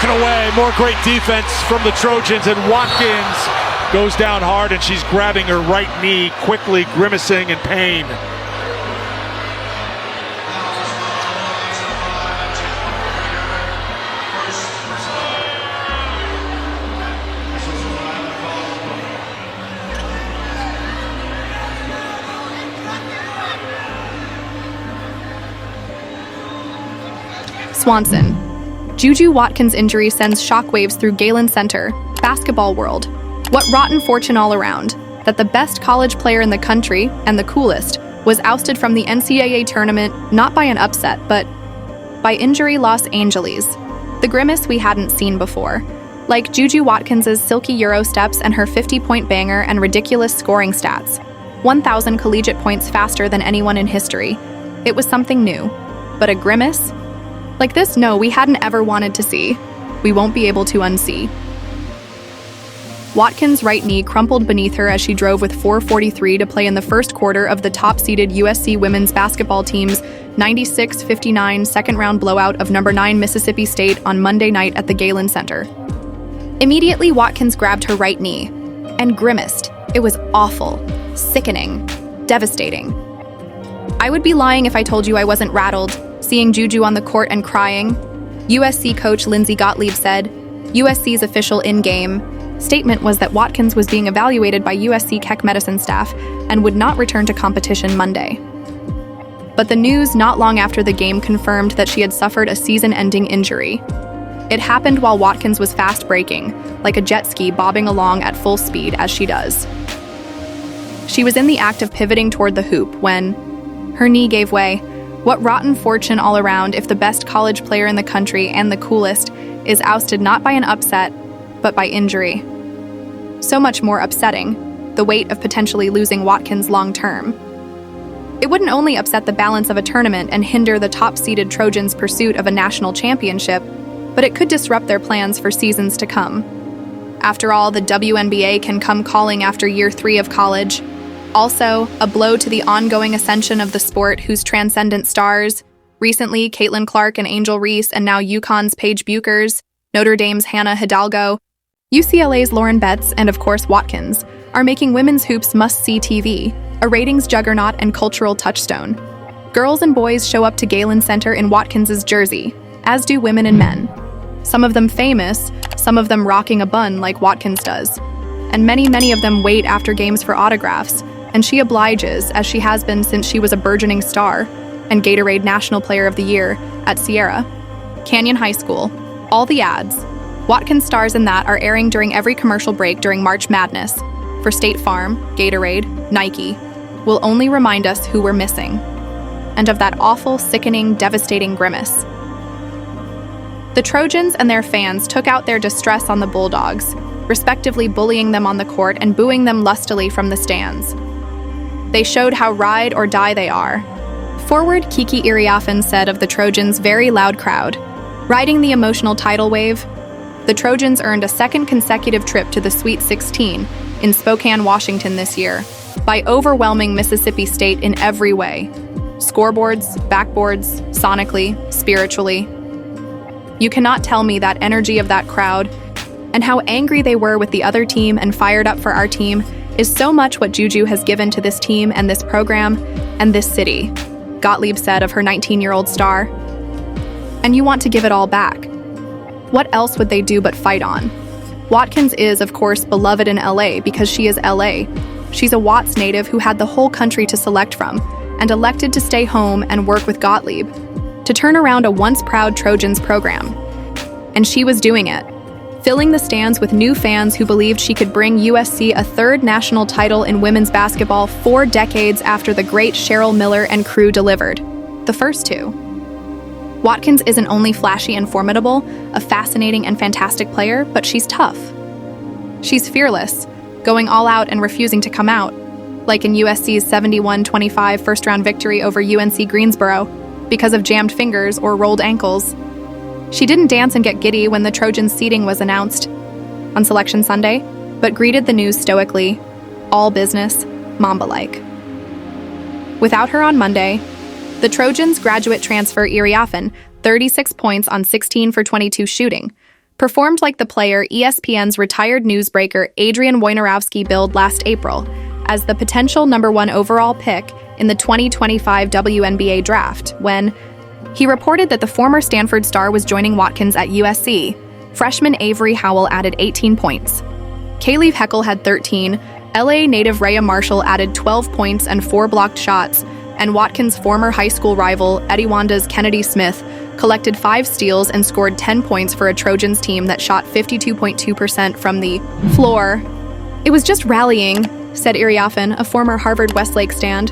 taken away. More great defense from the Trojans, and Watkins goes down hard, and she's grabbing her right knee, quickly grimacing in pain. Swanson. JuJu Watkins' injury sends shockwaves through Galen Center, basketball world. What rotten fortune all around, that the best college player in the country, and the coolest, was ousted from the NCAA Tournament not by an upset, but by injury Los Angeles. The grimace we hadn't seen before. Like JuJu Watkins' silky Euro steps and her 50-point banger and ridiculous scoring stats. 1,000 collegiate points faster than anyone in history. It was something new. But a grimace? Like this, no, we hadn't ever wanted to see. We won't be able to unsee. Watkins' right knee crumpled beneath her as she drove with 4:43 to play in the first quarter of the top-seeded USC women's basketball team's 96-59 second-round blowout of number 9 Mississippi State on Monday night at the Galen Center. Immediately, Watkins grabbed her right knee and grimaced. It was awful, sickening, devastating. I would be lying if I told you I wasn't rattled, seeing JuJu on the court and crying. USC coach Lindsay Gottlieb said, USC's official in-game statement was that Watkins was being evaluated by USC Keck medicine staff and would not return to competition Monday. But the news not long after the game confirmed that she had suffered a season-ending injury. It happened while Watkins was fast-braking, like a jet ski bobbing along at full speed as she does. She was in the act of pivoting toward the hoop when her knee gave way. What rotten fortune all around if the best college player in the country and the coolest is ousted not by an upset, but by injury. So much more upsetting, the weight of potentially losing Watkins long term. It wouldn't only upset the balance of a tournament and hinder the top-seeded Trojans' pursuit of a national championship, but it could disrupt their plans for seasons to come. After all, the WNBA can come calling after year 3 of college. Also, a blow to the ongoing ascension of the sport whose transcendent stars, recently Caitlin Clark and Angel Reese, and now UConn's Paige Buchers, Notre Dame's Hannah Hidalgo, UCLA's Lauren Betts, and of course Watkins, are making women's hoops must-see TV, a ratings juggernaut and cultural touchstone. Girls and boys show up to Galen Center in Watkins' jersey, as do women and men. Some of them famous, some of them rocking a bun like Watkins does. And many of them wait after games for autographs, and she obliges, as she has been since she was a burgeoning star and Gatorade National Player of the Year at Sierra Canyon High School. All the ads, Watkins stars in that, are airing during every commercial break during March Madness. For State Farm, Gatorade, Nike, will only remind us who we're missing, and of that awful, sickening, devastating grimace. The Trojans and their fans took out their distress on the Bulldogs, respectively bullying them on the court and booing them lustily from the stands. They showed how ride or die they are. Forward Kiki Iriafen said of the Trojans' very loud crowd, riding the emotional tidal wave, the Trojans earned a second consecutive trip to the Sweet 16 in Spokane, Washington this year, by overwhelming Mississippi State in every way. Scoreboards, backboards, sonically, spiritually. You cannot tell me that energy of that crowd and how angry they were with the other team and fired up for our team is so much what JuJu has given to this team and this program and this city, Gottlieb said of her 19-year-old star. And you want to give it all back. What else would they do but fight on? Watkins is, of course, beloved in LA because she is LA. She's a Watts native who had the whole country to select from and elected to stay home and work with Gottlieb to turn around a once proud Trojans program. And she was doing it, filling the stands with new fans who believed she could bring USC a third national title in women's basketball 4 decades after the great Cheryl Miller and crew delivered, the first 2. Watkins isn't only flashy and formidable, a fascinating and fantastic player, but she's tough. She's fearless, going all out and refusing to come out, like in USC's 71-25 first-round victory over UNC Greensboro, because of jammed fingers or rolled ankles. She didn't dance and get giddy when the Trojans' seeding was announced on Selection Sunday, but greeted the news stoically, all business, Mamba-like. Without her on Monday, the Trojans' graduate transfer Iriafen, 36 points on 16 for 22 shooting, performed like the player ESPN's retired newsbreaker Adrian Wojnarowski billed last April as the potential #1 overall pick in the 2025 WNBA draft when he reported that the former Stanford star was joining Watkins at USC. Freshman Avery Howell added 18 points. Kaylee Heckel had 13, LA native Rhea Marshall added 12 points and 4 blocked shots, and Watkins' former high school rival, Eddie Wanda's Kennedy Smith, collected 5 steals and scored 10 points for a Trojans team that shot 52.2% from the floor. "It was just rallying," said Iriafen, a former Harvard Westlake stand.